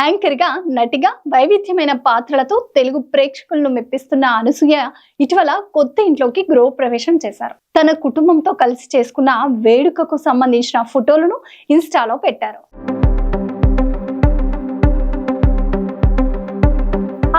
Anchor గా, నటిగా వైవిధ్యమైన పాత్రలతో తెలుగు ప్రేక్షకులను మెప్పిస్తున్న అనసూయ ఇటీవల కొత్త ఇంట్లోకి గృహ ప్రవేశం చేశారు. తన కుటుంబంతో కలిసి చేసుకున్న వేడుకకు సంబంధించిన ఫోటోలను ఇన్స్టాలో పెట్టారు.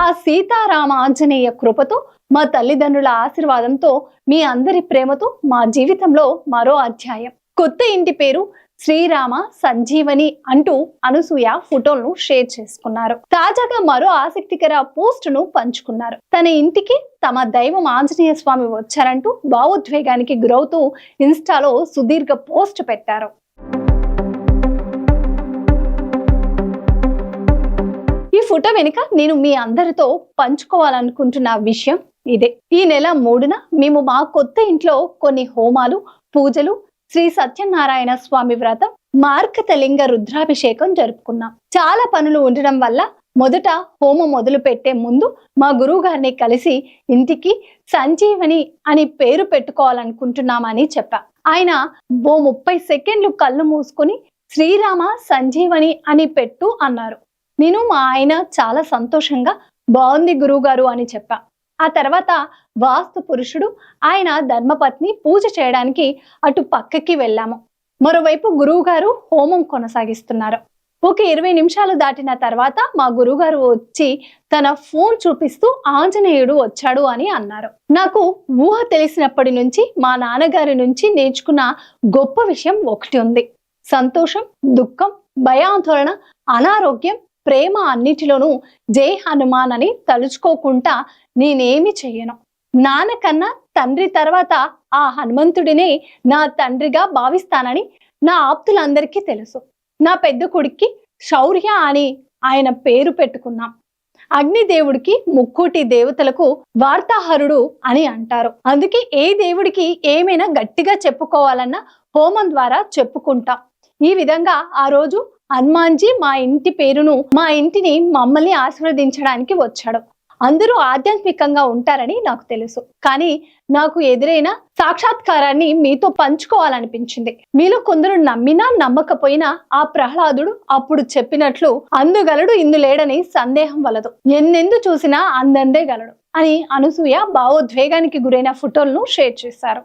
ఆ సీతారామ ఆంజనేయ కృపతో, మా తల్లిదండ్రుల ఆశీర్వాదంతో, మీ అందరి ప్రేమతో మా జీవితంలో మరో అధ్యాయం. కొత్త ఇంటి పేరు శ్రీరామ సంజీవని అంటూ అనసూయ ఫోటోలను షేర్ చేసుకున్నారు. తాజాగా మరో ఆసక్తికర పోస్ట్ ను పంచుకున్నారు. తన ఇంటికి తమ దైవం ఆంజనేయ స్వామి వచ్చారంటూ భావోద్వేగానికి గురవుతూ ఇన్స్టాలో సుదీర్ఘ పోస్ట్ పెట్టారు. ఈ ఫోటో వెనుక నేను మీ అందరితో పంచుకోవాలనుకుంటున్న విషయం ఇదే. ఈ నెల 3న మేము మా కొత్త ఇంట్లో కొన్ని హోమాలు, పూజలు, శ్రీ సత్యనారాయణ స్వామి వ్రతం, మార్కతలింగ రుద్రాభిషేకం జరుపుకున్నాం. చాలా పనులు ఉండడం వల్ల మొదట హోమం మొదలు పెట్టే ముందు మా గురువు గారిని కలిసి ఇంటికి సంజీవని అని పేరు పెట్టుకోవాలనుకుంటున్నామని చెప్పా. ఆయన 30 సెకండ్లు కళ్ళు మూసుకొని శ్రీరామ సంజీవని అని పెట్టు అన్నారు. నేను మా ఆయన చాలా సంతోషంగా బాగుంది గురువుగారు అని చెప్పా. ఆ తర్వాత వాస్తు పురుషుడు, ఆయన ధర్మపత్ని పూజ చేయడానికి అటు పక్కకి వెళ్ళాము. మరోవైపు గురువు గారు హోమం కొనసాగిస్తున్నారు. ఒక 20 నిమిషాలు దాటిన తర్వాత మా గురువుగారు వచ్చి తన ఫోన్ చూపిస్తూ ఆంజనేయుడు వచ్చాడు అని అన్నారు. నాకు ఊహ తెలిసినప్పటి నుంచి మా నాన్నగారి నుంచి నేర్చుకున్న గొప్ప విషయం ఒకటి ఉంది. సంతోషం, దుఃఖం, భయాందోళన, అనారోగ్యం, ప్రేమ అన్నిటిలోనూ జై హనుమాన్ అని తలుచుకోకుండా నేనేమి చెయ్యను. నాన్నకన్నా తండ్రి తర్వాత ఆ హనుమంతుడినే నా తండ్రిగా భావిస్తానని నా ఆప్తులందరికీ తెలుసు. నా పెద్ద కొడుక్కి శౌర్య అని ఆయన పేరు పెట్టుకున్నాం. అగ్నిదేవుడికి, ముక్కోటి దేవతలకు వార్తాహరుడు అని అంటారు. అందుకే ఏ దేవుడికి ఏమైనా గట్టిగా చెప్పుకోవాలన్నా హోమం ద్వారా చెప్పుకుంటాం. ఈ విధంగా ఆ రోజు హనుమాన్జీ మా ఇంటి పేరును, మా ఇంటిని, మమ్మల్ని ఆశీర్వదించడానికి వచ్చాడు. అందరూ ఆధ్యాత్మికంగా ఉంటారని నాకు తెలుసు, కానీ నాకు ఎదురైన సాక్షాత్కారాన్ని మీతో పంచుకోవాలనిపించింది. మీలో కొందరు నమ్మినా నమ్మకపోయినా ఆ ప్రహ్లాదుడు అప్పుడు చెప్పినట్లు అందుగలడు ఇందులేడని సందేహం వలదు, ఎన్నెందు చూసినా అందందే గలడు అని అనసూయ భావోద్వేగానికి గురైన ఫోటోలను షేర్ చేశారు.